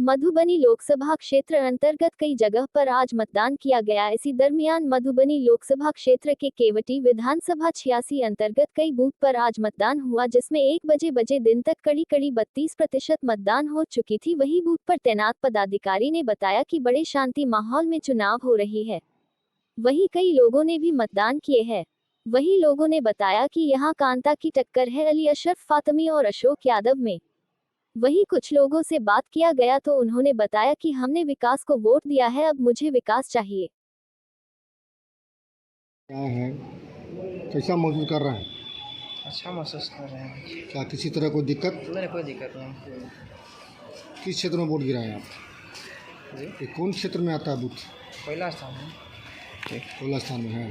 मधुबनी लोकसभा क्षेत्र अंतर्गत कई जगह पर आज मतदान किया गया। इसी दरमियान मधुबनी लोकसभा क्षेत्र के केवटी विधानसभा 86 अंतर्गत कई बूथ पर आज मतदान हुआ, जिसमें 1 बजे दिन तक कड़ी 32% मतदान हो चुकी थी। वही बूथ पर तैनात पदाधिकारी ने बताया कि बड़े शांति माहौल में चुनाव हो रही है। वहीं कई लोगों ने भी मतदान किए हैं। वही लोगों ने बताया कि यहाँ कांता की टक्कर है अली अशरफ फातमी और अशोक यादव में। वहीं कुछ लोगों से बात किया गया तो उन्होंने बताया कि हमने विकास को वोट दिया है, अब मुझे विकास चाहिए। क्या है, कैसा महसूस कर रहे हैं? अच्छा महसूस कर रहे हैं। क्या किसी तरह कोई दिक्कत? नहीं, कोई दिक्कत नहीं। किस क्षेत्र में वोट गिराए आप? जी, ये कौन क्षेत्र में आता है बूथ? पहला स्थान है। कोला स्थान में है।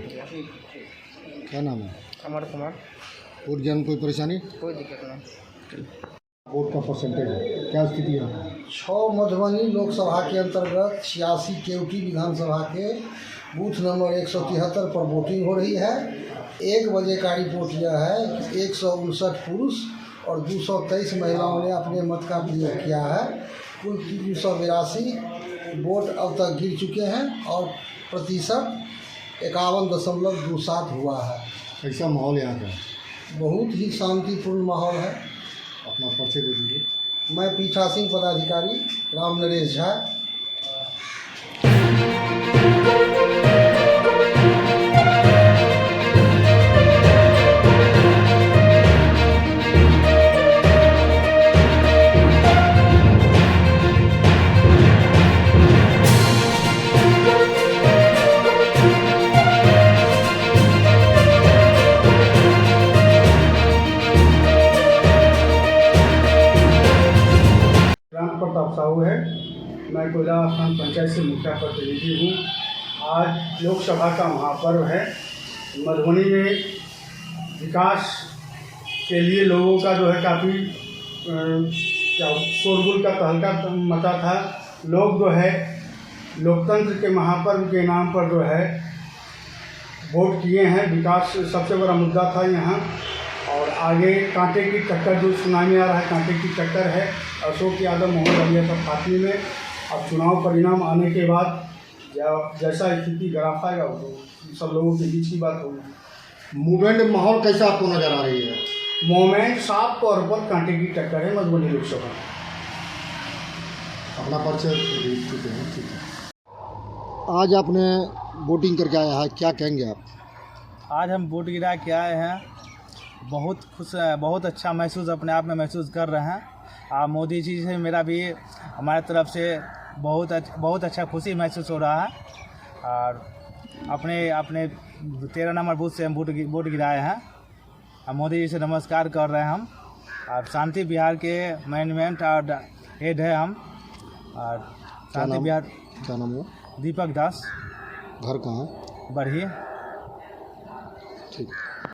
क्या नाम है? अमर कुमार। वोट गिराने में कोई परेशानी? कोई दिक्कत नहीं। वोट का परसेंटेज है, क्या स्थिति है? 6 मधुबनी लोकसभा के अंतर्गत 86 केवटी विधानसभा के बूथ नंबर 173 पर वोटिंग हो रही है। 1 बजे का रिपोर्ट यह है कि 159 पुरुष और 223 महिलाओं ने अपने मत का प्रयोग किया है। कुल 382 वोट अब तक गिर चुके हैं और प्रतिशत 51.27 हुआ है। कैसा माहौल यहाँ का? बहुत ही शांतिपूर्ण माहौल है। अपना परिचय दे दीजिए। मैं पीठासीन पदाधिकारी राम नरेश झा। राम प्रताप साहू है। मैं कोयला स्थान पंचायत से मुखिया प्रतिनिधि हूँ। आज लोकसभा का महापर्व है। मधुबनी में विकास के लिए लोगों का जो है काफ़ी शोरगुल का तहलका मचा था। लोग जो है लोकतंत्र के महापर्व के नाम पर जो है वोट किए हैं। विकास सबसे बड़ा मुद्दा था यहाँ। और आगे कांटे की टक्कर जो सुनाई में आ रहा है, कांटे की टक्कर है अशोक यादव मोहम्मद अली अशरफ फातमी में। अब चुनाव परिणाम आने के बाद जैसा स्थिति ग्राफ आएगा वो सब लोगों के बीच की बात होगी। मूवमेंट माहौल कैसा आपको नजर आ रही है? मूवमेंट साफ तौर पर कांटे की टक्कर है मधुबनी लोकसभा। अपना परिचय दे चुके हैं, ठीक है। आज आपने वोटिंग करके आया है, क्या कहेंगे आप? आज हम वोट गिरा के आए हैं। बहुत खुश, बहुत अच्छा महसूस अपने आप में महसूस कर रहे हैं। मोदी जी से मेरा भी हमारे तरफ से बहुत अच्छा खुशी महसूस हो रहा है। और अपने 13 नंबर बूथ से हम वोट गिराए हैं। मोदी जी से नमस्कार कर रहे हैं हम। और शांति बिहार के मैनेजमेंट और हेड है हम। और शांति बिहार। क्या नाम है? दीपक दास। घर कहाँ है? बढ़िए। ठीक।